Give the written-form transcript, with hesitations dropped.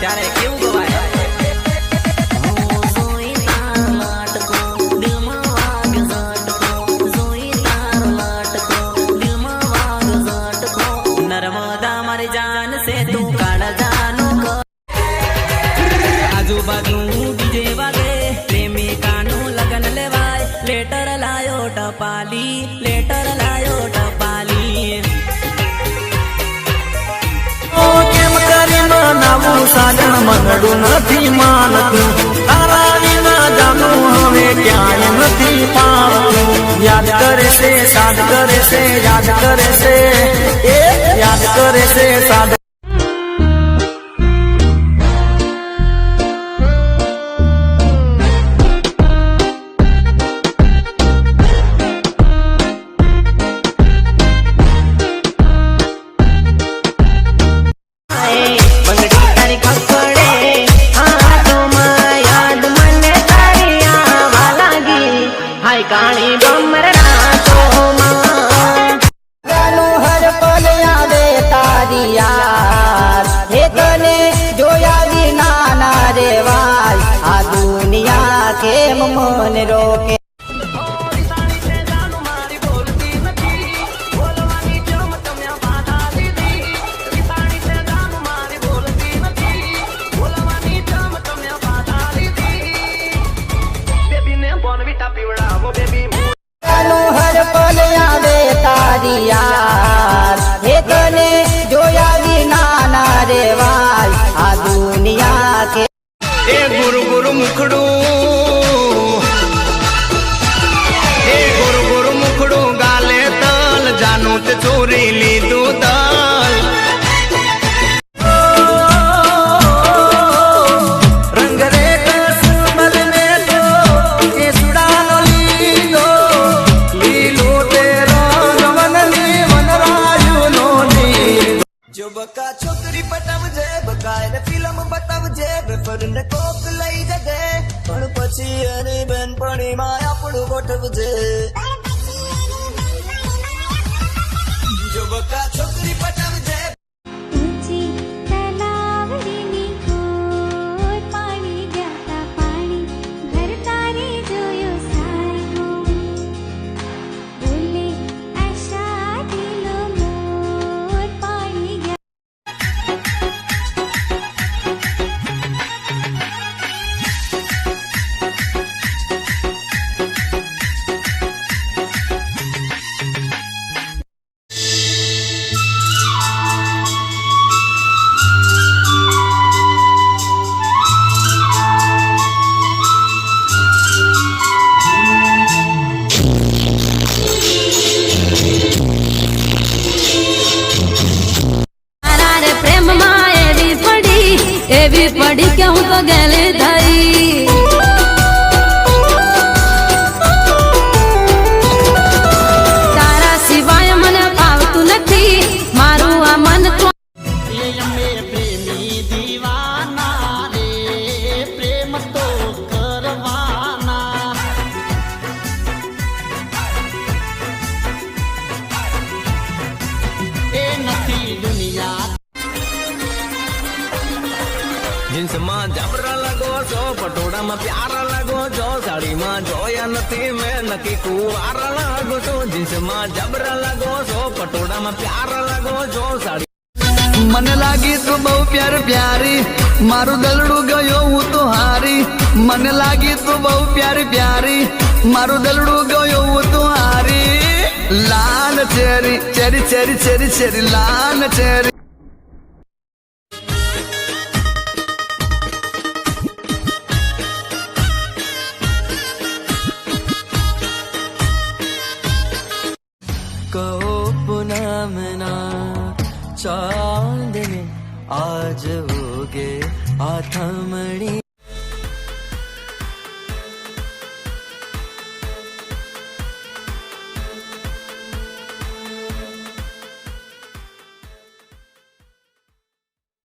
ત્યારે કેવું ગવાય नर्मदा मारी जान से तू काढ़ जानो आजूबाजू डीजे वागे प्रेमिकानु लगन लेवाय लेटर लायो टपाली કેમ કરી મનાવું સાજણ મંગળું નથી માનતું તારા વિના જાનું હવે ક્યાંય નથી પામતું યાદ કરે છે સાદ કરે છે યાદ કરે છે યાદ કરે છે સાદ કાણી બમરા તો માનું હર પલ યાદે તારી યાર હે તને જોયા વિના ના રેવાય આ દુનિયા કેમ મન રોકે હર પલ યાદે તારી યાર હે તને જોયા વિના ના રેવાય આ દુનિયા કે એ ગુરુ ગુરુ મુખડું ગાલે તલ જાનું તે ચોરી લીધું તલ જો બકા છોકરી પટાવજે બકાયને ફિલ્મ બતાવજે વેફરને કોક લઈ જજે પણ પછી એની બેનપણીમાં આપણું ગોઠવજે જો બકા છોકરી પટાવજે ઊંચી તલાવડીની કોર પાણી જાતા પાણી ઘર તારે જોયો સારો બોલે આશા દિલો મોર પાણી એવી પડી કે હું તો ગેલે થઈ તારા સિવાય મને ભાવતું નથી મારું આ મન તો પ્રેમી દીવાના રે પ્રેમ તો કરવાના એ નથી દુનિયા જીન્સ માં જબરા લગો છો પટોળામાં પ્યારા લગો છો સાડીમાં જોયા નથી મેં નક્કી કુવાર લાગો છો જીન્સ માં જબરા લગો છો પટોળામાં પ્યારા લગો છો સાડી મને લાગી તું બહુ પ્યારી મારું દલડું ગયો હું તો હારી મને લાગી તું બહુ પ્યારી મારું દલડું ગયો હું તો હારી લાલ cherry cherry cherry cherry cherry લાલ ચેરી કહો પૂનમના ચાંદ में आज होगे आथमणी